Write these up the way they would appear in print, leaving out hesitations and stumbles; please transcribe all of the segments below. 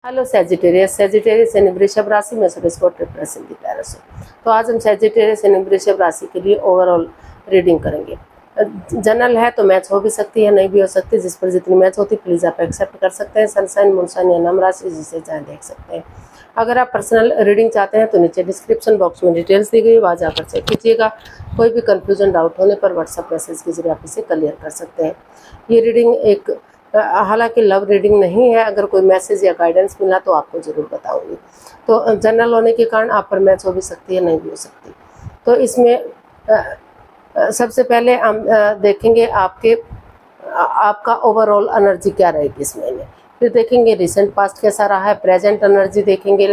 Hello Sagittarius Sagittarius यानी वृषभ राशि में से। तो आज हम सेजिटेरियस यानी वृषभ राशि के लिए ओवरऑल रीडिंग करेंगे। जनरल है तो मैच हो भी सकती है, नहीं भी हो सकती। जिस पर जितनी मैच होती प्लीज़ आप एक्सेप्ट कर सकते हैं। सनसाइन मूनसाइन या नम राशि जिसे चाहे देख सकते हैं। अगर आप पर्सनल रीडिंग चाहते हैं तो नीचे डिस्क्रिप्शन बॉक्स में डिटेल्स दी गई, वहाँ जाकर चेक कीजिएगा। कोई भी कन्फ्यूजन डाउट होने पर व्हाट्सएप मैसेज के जरिए आप इसे क्लियर कर सकते हैं। ये रीडिंग एक हालांकि लव रीडिंग नहीं है। अगर कोई मैसेज या गाइडेंस मिला तो आपको ज़रूर बताऊंगी। तो जनरल होने के कारण आप पर मैच हो भी सकती है, नहीं भी हो सकती। तो इसमें सबसे पहले हम देखेंगे आपका ओवरऑल एनर्जी क्या रहेगी इस महीने। फिर देखेंगे रिसेंट पास्ट कैसा रहा है, प्रेजेंट एनर्जी देखेंगे,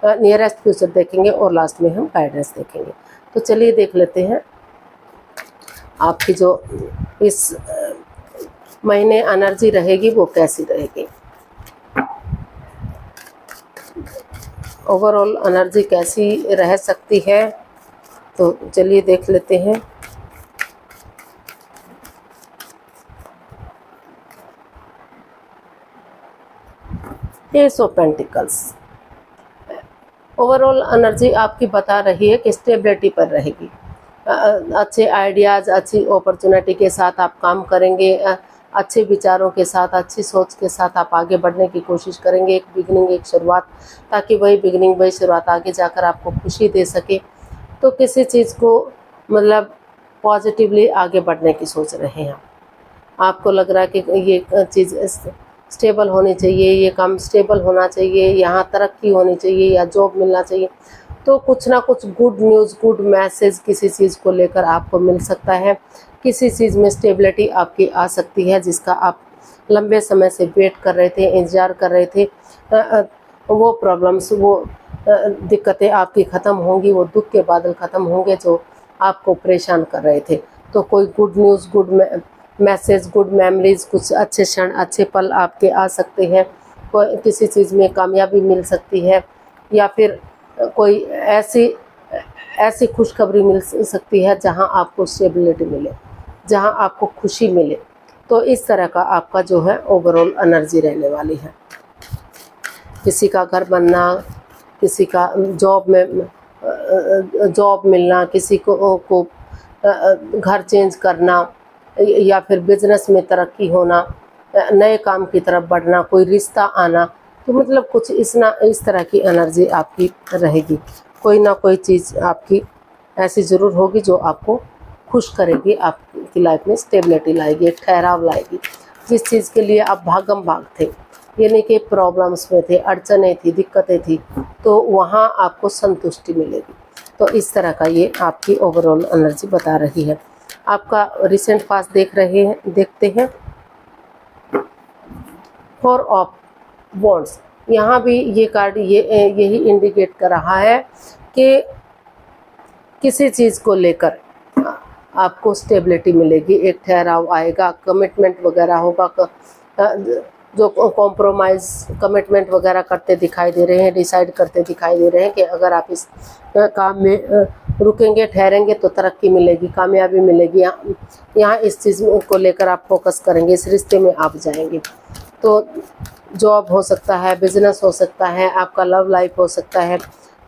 नियरेस्ट फ्यूचर देखेंगे और लास्ट में हम गाइडेंस देखेंगे। तो चलिए देख लेते हैं आपकी जो इस महीने एनर्जी रहेगी वो कैसी रहेगी। ओवरऑल एनर्जी कैसी रह सकती है, तो चलिए देख लेते हैं। S of pentacles overall energy आपकी बता रही है कि स्टेबिलिटी पर रहेगी। अच्छे आइडियाज़, अच्छी अपॉर्चुनिटी के साथ आप काम करेंगे। अच्छे विचारों के साथ, अच्छी सोच के साथ आप आगे बढ़ने की कोशिश करेंगे। एक बिगनिंग, एक शुरुआत, ताकि वही बिगनिंग, वही शुरुआत आगे जाकर आपको खुशी दे सके। तो किसी चीज़ को मतलब पॉजिटिवली आगे बढ़ने की सोच रहे हैं। आपको लग रहा है कि ये चीज़ स्टेबल होनी चाहिए, ये काम स्टेबल होना चाहिए, यहाँ तरक्की होनी चाहिए या जॉब मिलना चाहिए। तो कुछ ना कुछ गुड न्यूज़, गुड मैसेज किसी चीज़ को लेकर आपको मिल सकता है। किसी चीज़ में स्टेबिलिटी आपकी आ सकती है जिसका आप लंबे समय से वेट कर रहे थे, इंतज़ार कर रहे थे। वो प्रॉब्लम्स, वो दिक्कतें आपकी ख़त्म होंगी, वो दुख के बादल ख़त्म होंगे जो आपको परेशान कर रहे थे। तो कोई good news, good message, good memories, कुछ अच्छे क्षण, अच्छे पल आपके आ सकते हैं। कोई किसी चीज़ में कामयाबी मिल सकती है या फिर कोई ऐसी खुशखबरी मिल सकती है जहां आपको स्टेबिलिटी मिले, जहां आपको खुशी मिले। तो इस तरह का आपका जो है ओवरऑल एनर्जी रहने वाली है। किसी का घर बनना, किसी का जॉब मिलना, किसी को घर चेंज करना या फिर बिजनेस में तरक्की होना, नए काम की तरफ बढ़ना, कोई रिश्ता आना। तो मतलब कुछ इस तरह की एनर्जी आपकी रहेगी। कोई ना कोई चीज़ आपकी ऐसी ज़रूर होगी जो आपको खुश करेगी, आपकी लाइफ में स्टेबिलिटी लाएगी, एक ठहराव लाएगी। जिस चीज़ के लिए आप भागम भाग थे, यानी कि प्रॉब्लम्स में थे, अड़चनें थी, दिक्कतें थी, तो वहाँ आपको संतुष्टि मिलेगी। तो इस तरह का ये आपकी ओवरऑल एनर्जी बता रही है। आपका रिसेंट पास देखते हैं। फोर ऑफ वॉन्ड्स, यहाँ भी ये कार्ड यही इंडिकेट कर रहा है कि किसी चीज़ को लेकर आपको स्टेबिलिटी मिलेगी, एक ठहराव आएगा, कमिटमेंट वगैरह होगा। जो कॉम्प्रोमाइज़ कमिटमेंट वगैरह करते दिखाई दे रहे हैं, डिसाइड करते दिखाई दे रहे हैं कि अगर आप इस काम में रुकेंगे, ठहरेंगे तो तरक्की मिलेगी, कामयाबी मिलेगी। यहाँ इस चीज़ को लेकर आप फोकस करेंगे, इस रिश्ते में आप जाएंगे। तो जॉब हो सकता है, बिजनेस हो सकता है, आपका लव लाइफ हो सकता है।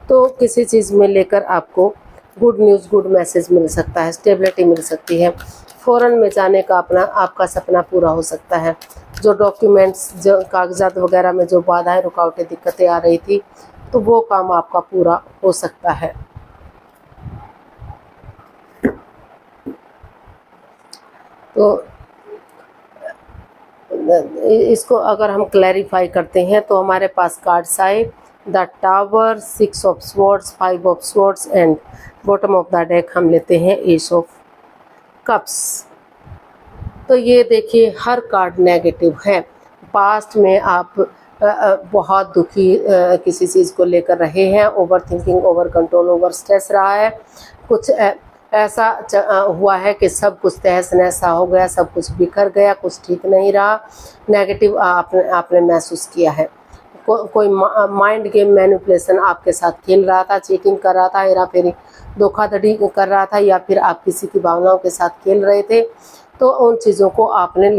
तो किसी चीज़ में लेकर आपको गुड न्यूज़, गुड मैसेज मिल सकता है, स्टेबिलिटी मिल सकती है। फॉरेन में जाने का आपका सपना पूरा हो सकता है। जो डॉक्यूमेंट्स, जो कागजात वगैरह में जो बाधाएं, रुकावटें, दिक्कतें आ रही थी, तो वो काम आपका पूरा हो सकता है। तो इसको अगर हम क्लैरिफाई करते हैं तो हमारे पास कार्ड्स आए the tower, 6 of swords, 5 of swords and bottom of the deck हम लेते हैं एस ऑफ कप्स। तो ये देखिए हर कार्ड नेगेटिव है। पास्ट में आप बहुत दुखी किसी चीज़ को लेकर रहे हैं, over thinking, over control, over stress रहा है। कुछ ऐसा हुआ है कि सब कुछ तहस नहस हो गया, सब कुछ बिखर गया, कुछ ठीक नहीं रहा, नेगेटिव आपने महसूस किया है। कोई माइंड गेम मैनिपुलेशन आपके साथ खेल रहा था, चीटिंग कर रहा था, हेरा फेरी, धोखाधड़ी कर रहा था, या फिर आप किसी की भावनाओं के साथ खेल रहे थे। तो उन चीज़ों को आपने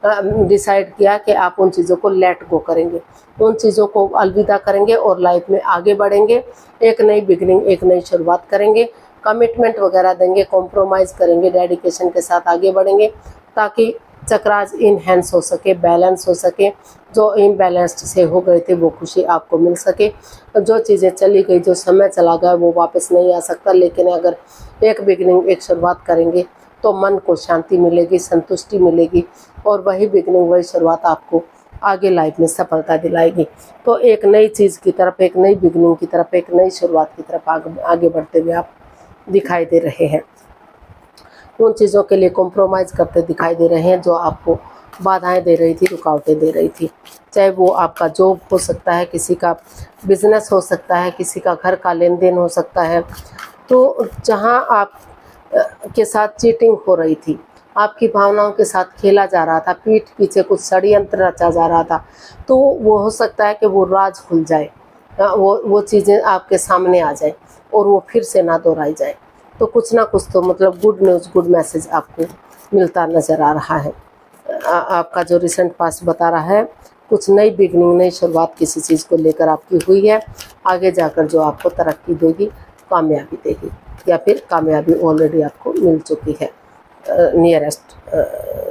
डिसाइड किया कि आप उन चीज़ों को लेट गो करेंगे, उन चीज़ों को अलविदा करेंगे और लाइफ में आगे बढ़ेंगे, एक नई बिगनिंग, एक नई शुरुआत करेंगे, कमिटमेंट वगैरह देंगे, कॉम्प्रोमाइज़ करेंगे, डेडिकेशन के साथ आगे बढ़ेंगे ताकि चक्रास इनहेंस हो सके, बैलेंस हो सके। जो इम्बैलेंस्ड से हो गए थे वो खुशी आपको मिल सके। जो चीज़ें चली गई, जो समय चला गया वो वापस नहीं आ सकता, लेकिन अगर एक बिगनिंग, एक शुरुआत करेंगे तो मन को शांति मिलेगी, संतुष्टि मिलेगी और वही बिगनिंग, वही शुरुआत आपको आगे लाइफ में सफलता दिलाएगी। तो एक नई चीज़ की तरफ, एक नई बिगनिंग की तरफ, एक नई शुरुआत की तरफ आगे बढ़ते हुए आप दिखाई दे रहे हैं। उन चीज़ों के लिए कॉम्प्रोमाइज़ करते दिखाई दे रहे हैं जो आपको बाधाएं दे रही थी, रुकावटें दे रही थी। चाहे वो आपका जॉब हो सकता है, किसी का बिजनेस हो सकता है, किसी का घर का लेन देन हो सकता है। तो जहां आप के साथ चीटिंग हो रही थी, आपकी भावनाओं के साथ खेला जा रहा था, पीठ पीछे कुछ षड्यंत्र रचा जा रहा था, तो वो हो सकता है कि वो राज खुल जाए, वो चीज़ें आपके सामने आ जाए और वो फिर से ना दोहराई जाए। तो कुछ ना कुछ तो मतलब गुड न्यूज़, गुड मैसेज आपको मिलता नज़र आ रहा है। आपका जो रिसेंट पास्ट बता रहा है, कुछ नई बिगनिंग, नई शुरुआत किसी चीज़ को लेकर आपकी हुई है, आगे जाकर जो आपको तरक्की देगी, कामयाबी देगी, या फिर कामयाबी ऑलरेडी आपको मिल चुकी है। नियरेस्ट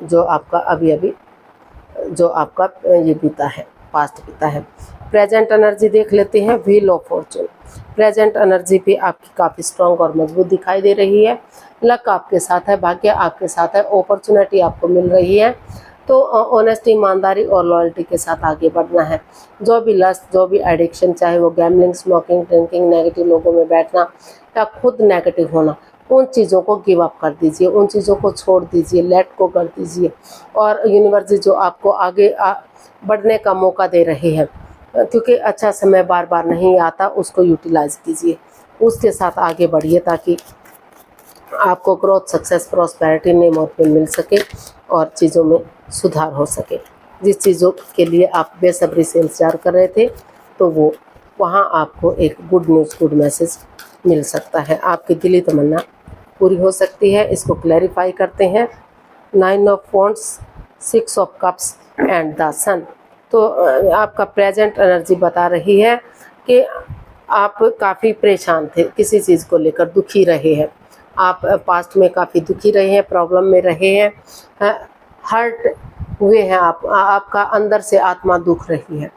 जो आपका अभी जो आपका ये बीता है, पास्ट बीता है। प्रेजेंट एनर्जी देख लेते हैं। Wheel of Fortune present energy भी आपकी काफ़ी स्ट्रांग और मजबूत दिखाई दे रही है। लक आपके साथ है, भाग्य आपके साथ है, अपॉर्चुनिटी आपको मिल रही है। तो ऑनेस्टी, ईमानदारी और लॉयल्टी के साथ आगे बढ़ना है। जो भी लस्ट, जो भी एडिक्शन, चाहे वो गैम्बलिंग, स्मोकिंग, ड्रिंकिंग, नेगेटिव लोगों में बैठना या खुद नेगेटिव होना, उन चीज़ों को गिव अप कर दीजिए, उन चीज़ों को छोड़ दीजिए, लेट को कर दीजिए। और यूनिवर्स जो आपको आगे बढ़ने का मौका दे रही है, क्योंकि अच्छा समय बार बार नहीं आता, उसको यूटिलाइज कीजिए, उसके साथ आगे बढ़िए ताकि आपको ग्रोथ, सक्सेस, प्रॉस्पेरिटी, नेम और फेम मिल सके और चीज़ों में सुधार हो सके। जिस चीज़ों के लिए आप बेसब्री से इंतजार कर रहे थे, तो वो वहाँ आपको एक गुड न्यूज़, गुड मैसेज मिल सकता है। आपकी दिली तमन्ना पूरी हो सकती है। इसको क्लैरिफाई करते हैं। 9 of wands, 6 of cups and the sun. तो आपका प्रेजेंट एनर्जी बता रही है कि आप काफ़ी परेशान थे, किसी चीज़ को लेकर दुखी रहे हैं, आप पास्ट में काफ़ी दुखी रहे हैं, प्रॉब्लम में रहे हैं, हर्ट हुए हैं, आपका अंदर से आत्मा दुख रही है।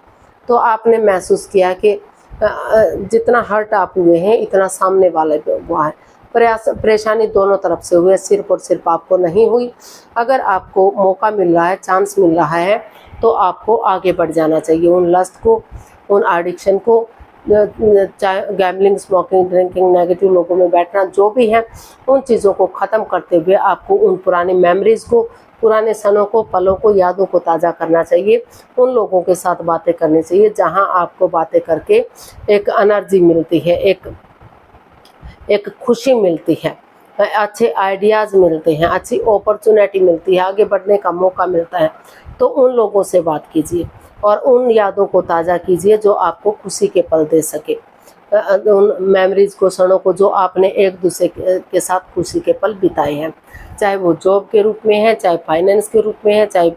तो आपने महसूस किया कि जितना हर्ट आप हुए हैं, इतना सामने वाले पे हुआ है। परेशानी दोनों तरफ से हुई है, सिर्फ और सिर्फ आपको नहीं हुई। अगर आपको मौका मिल रहा है, चांस मिल रहा है, तो आपको आगे बढ़ जाना चाहिए। उन लस्ट को, उन एडिक्शन को, चाहे गैम्बलिंग, स्मोकिंग, ड्रिंकिंग, नेगेटिव लोगों में बैठना, जो भी है, उन चीज़ों को ख़त्म करते हुए आपको उन पुरानी मेमोरीज़ को, पुराने सनों को, पलों को, यादों को ताज़ा करना चाहिए। उन लोगों के साथ बातें करनी चाहिए जहां आपको बातें करके एक एनर्जी मिलती है, एक खुशी मिलती है, अच्छे आइडियाज़ मिलते हैं, अच्छी अपॉर्चुनिटी मिलती है, आगे बढ़ने का मौका मिलता है। तो उन लोगों से बात कीजिए और उन यादों को ताज़ा कीजिए जो आपको खुशी के पल दे सके, उन मेमोरीज़ को, क्षणों को जो आपने एक दूसरे के साथ खुशी के पल बिताए हैं, चाहे वो जॉब के रूप में है, चाहे फाइनेंस के रूप में है, चाहे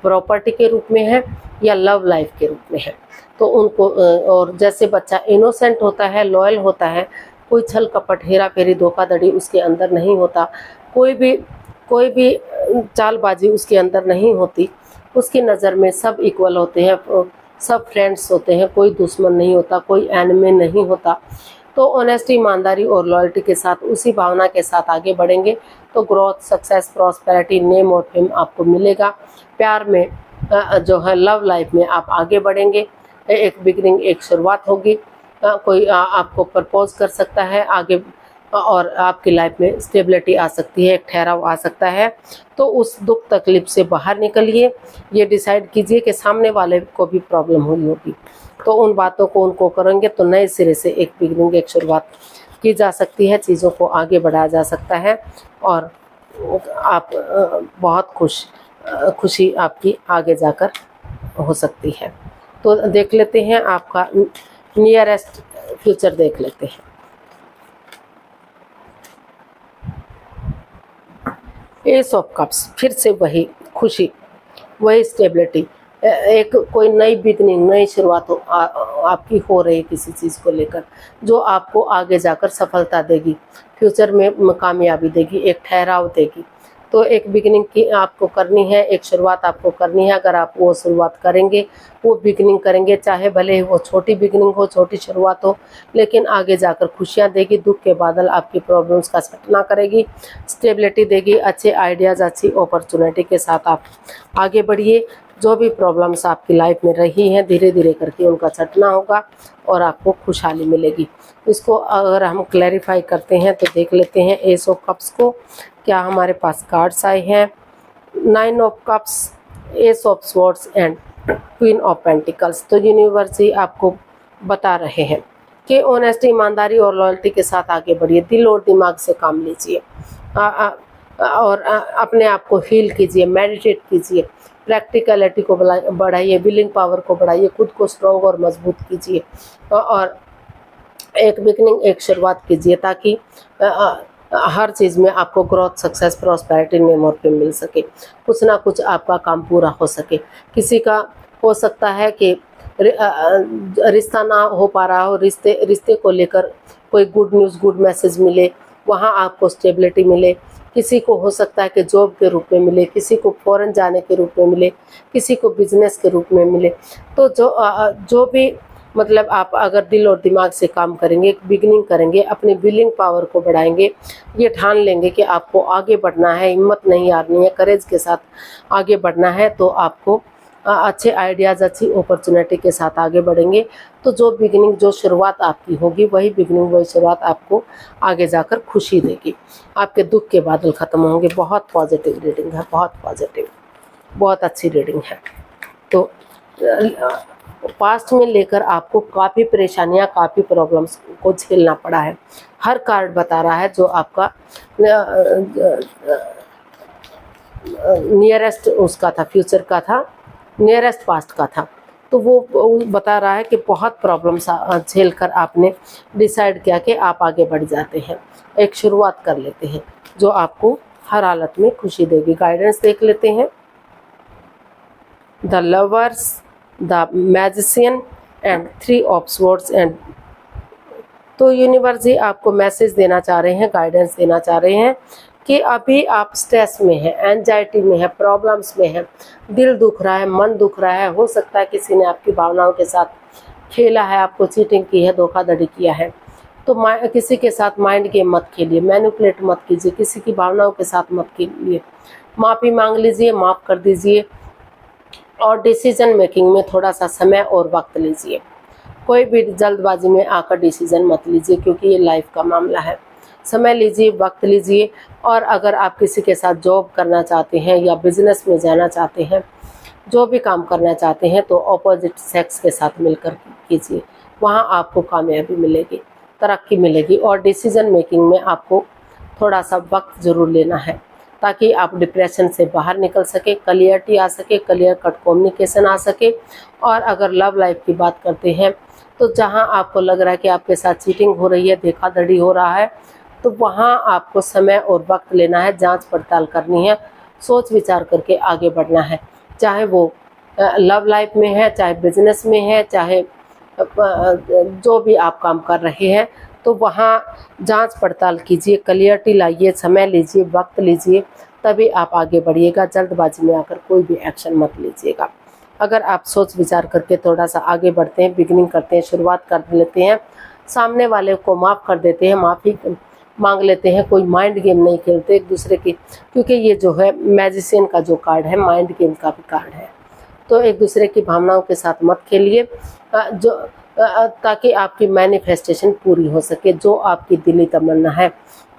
प्रॉपर्टी के रूप में है, या लव लाइफ के रूप में है। तो उनको, और जैसे बच्चा इनोसेंट होता है, लॉयल होता है, कोई छल कपट, हेरा फेरी, धोखाधड़ी उसके अंदर नहीं होता, कोई भी चालबाजी उसके अंदर नहीं होती, उसकी नज़र में सब इक्वल होते हैं, सब फ्रेंड्स होते हैं, कोई दुश्मन नहीं होता, कोई एनिमी नहीं होता। तो ऑनेस्टी, ईमानदारी और लॉयल्टी के साथ, उसी भावना के साथ आगे बढ़ेंगे तो ग्रोथ, सक्सेस, प्रॉस्पेरिटी, नेम और फेम आपको मिलेगा। प्यार में जो है, लव लाइफ में आप आगे बढ़ेंगे, एक बिगनिंग, एक शुरुआत होगी। कोई आपको प्रपोज कर सकता है आगे, और आपकी लाइफ में स्टेबिलिटी आ सकती है, एक ठहराव आ सकता है। तो उस दुख तकलीफ से बाहर निकलिए। ये डिसाइड कीजिए कि सामने वाले को भी प्रॉब्लम हुई होगी, तो उन बातों को उनको करेंगे तो नए सिरे से एक बिगनिंग, एक शुरुआत की जा सकती है, चीज़ों को आगे बढ़ाया जा सकता है और आप बहुत खुशी आपकी आगे जाकर हो सकती है। तो देख लेते हैं आपका नियरेस्ट फ्यूचर, देख लेते हैं। एस ऑफ कप्स, फिर से वही खुशी, वही स्टेबिलिटी, एक कोई नई बिगनिंग, नई शुरुआत आपकी हो रही है किसी चीज़ को लेकर, जो आपको आगे जाकर सफलता देगी, फ्यूचर में कामयाबी देगी, एक ठहराव देगी। तो एक बिगिनिंग की आपको करनी है, एक शुरुआत आपको करनी है। अगर आप वो शुरुआत करेंगे, वो बिगिनिंग करेंगे, चाहे भले ही वो छोटी बिगिनिंग हो, छोटी शुरुआत हो, लेकिन आगे जाकर खुशियाँ देगी। दुख के बादल आपकी प्रॉब्लम्स का सटना करेगी, स्टेबिलिटी देगी। अच्छे आइडियाज़, अच्छी अपॉर्चुनिटी के साथ आप आगे बढ़िए। जो भी प्रॉब्लम्स आपकी लाइफ में रही हैं, धीरे धीरे करके उनका सटना होगा और आपको खुशहाली मिलेगी। इसको अगर हम क्लैरिफाई करते हैं तो देख लेते हैं एस ऑफ कप्स को। क्या हमारे पास कार्ड्स आए हैं? 9 of cups, S of swords and queen of pentacles. तो यूनिवर्स ही आपको बता रहे हैं कि ऑनेस्टी, ईमानदारी और लॉयल्टी के साथ आगे बढ़िए। दिल और दिमाग से काम लीजिए और अपने आप को हील कीजिए, मेडिटेट कीजिए, प्रैक्टिकलिटी को बढ़ाइए, विलिंग पावर को बढ़ाइए, खुद को स्ट्रॉन्ग और मजबूत कीजिए और एक बिगनिंग, एक शुरुआत कीजिए, ताकि हर चीज़ में आपको ग्रोथ, सक्सेस, प्रॉस्पेरिटी, नेम और फेम मिल सके। कुछ ना कुछ आपका काम पूरा हो सके। किसी का हो सकता है कि रिश्ता ना हो पा रहा हो, रिश्ते को लेकर कोई गुड न्यूज़, गुड मैसेज मिले, वहाँ आपको स्टेबिलिटी मिले। किसी को हो सकता है कि जॉब के रूप में मिले, किसी को फॉरेन जाने के रूप में मिले, किसी को बिजनेस के रूप में मिले। तो जो भी मतलब आप अगर दिल और दिमाग से काम करेंगे, एक बिगनिंग करेंगे, अपनी विलिंग पावर को बढ़ाएंगे, ये ठान लेंगे कि आपको आगे बढ़ना है, हिम्मत नहीं हारनी है, करेज के साथ आगे बढ़ना है, तो आपको अच्छे आइडियाज़, अच्छी अपॉर्चुनिटी के साथ आगे बढ़ेंगे। तो जो बिगनिंग, जो शुरुआत आपकी होगी, वही बिगनिंग, वही शुरुआत आपको आगे जाकर खुशी देगी। आपके दुख के बादल ख़त्म होंगे। बहुत पॉजिटिव रीडिंग है, बहुत पॉजिटिव, बहुत अच्छी रीडिंग है। तो पास्ट में लेकर आपको काफ़ी परेशानियां, काफ़ी प्रॉब्लम्स को झेलना पड़ा है। हर कार्ड बता रहा है जो आपका नियरेस्ट उसका था, फ्यूचर का था, नियरेस्ट पास्ट का था। तो वो बता रहा है कि बहुत प्रॉब्लम्स झेल कर आपने डिसाइड किया कि आप आगे बढ़ जाते हैं, एक शुरुआत कर लेते हैं जो आपको हर हालत में खुशी देगी। गाइडेंस देख लेते हैं। The lovers, the magician and 3 of swords and. तो यूनिवर्स ही आपको मैसेज देना चाह रहे हैं, गाइडेंस देना चाह रहे हैं कि अभी आप स्ट्रेस में हैं, एंजाइटी में है, प्रॉब्लम्स में है, दिल दुख रहा है, मन दुख रहा है। हो सकता है किसी ने आपकी भावनाओं के साथ खेला है, आपको चीटिंग की है, धोखाधड़ी किया है। तो किसी के साथ माइंड गेम मत खेलिए, मैनिपुलेट मत कीजिए, किसी की भावनाओं के साथ मत खेलिए। माफ़ी मांग लीजिए, माफ़ कर दीजिए और डिसीजन मेकिंग में थोड़ा सा समय और वक्त लीजिए। कोई भी जल्दबाजी में आकर डिसीजन मत लीजिए, क्योंकि ये लाइफ का मामला है। समय लीजिए, वक्त लीजिए। और अगर आप किसी के साथ जॉब करना चाहते हैं या बिजनेस में जाना चाहते हैं, जो भी काम करना चाहते हैं, तो ऑपोजिट सेक्स के साथ मिलकर कीजिए, वहाँ आपको कामयाबी मिलेगी, तरक्की मिलेगी। और डिसीजन मेकिंग में आपको थोड़ा सा वक्त ज़रूर लेना है, ताकि आप डिप्रेशन से बाहर निकल सके, क्लियरिटी आ सके, क्लियर कट कम्युनिकेशन आ सके। और अगर लव लाइफ की बात करते हैं, तो जहां आपको लग रहा है कि आपके साथ चीटिंग हो रही है, धोखाधड़ी हो रहा है, तो वहां आपको समय और वक्त लेना है, जांच पड़ताल करनी है, सोच विचार करके आगे बढ़ना है। चाहे वो लव लाइफ में है, चाहे बिजनेस में है, चाहे जो भी आप काम कर रहे हैं, तो वहाँ जांच पड़ताल कीजिए, क्लियरिटी लाइए, समय लीजिए, वक्त लीजिए, तभी आप आगे बढ़िएगा। जल्दबाजी में आकर कोई भी एक्शन मत लीजिएगा। अगर आप सोच विचार करके थोड़ा सा आगे बढ़ते हैं, बिगिनिंग करते हैं, शुरुआत कर लेते हैं, सामने वाले को माफ़ कर देते हैं, माफ़ी मांग लेते हैं, कोई माइंड गेम नहीं खेलते एक दूसरे की, क्योंकि ये जो है मैजिशियन का जो कार्ड है, माइंड गेम का भी कार्ड है। तो एक दूसरे की भावनाओं के साथ मत खेलिए, ताकि आपकी मैनिफेस्टेशन पूरी हो सके। जो आपकी दिली तमन्ना है,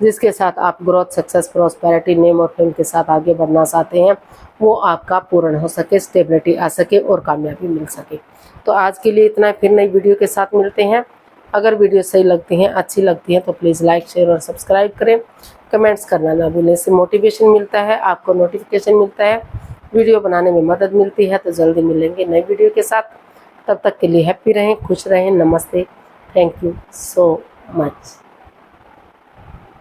जिसके साथ आप ग्रोथ, सक्सेस, प्रॉस्पेरिटी, नेम और फेम के साथ आगे बढ़ना चाहते हैं, वो आपका पूर्ण हो सके, स्टेबिलिटी आ सके और कामयाबी मिल सके। तो आज के लिए इतना, फिर नई वीडियो के साथ मिलते हैं। अगर वीडियो सही लगती हैं, अच्छी लगती हैं, तो प्लीज़ लाइक, शेयर और सब्सक्राइब करें। कमेंट्स करना ना भूलें, इससे मोटिवेशन मिलता है, आपको नोटिफिकेशन मिलता है, वीडियो बनाने में मदद मिलती है। तो जल्दी मिलेंगे नई वीडियो के साथ। तब तक के लिए हैप्पी रहें, खुश रहें। नमस्ते, थैंक यू सो मच।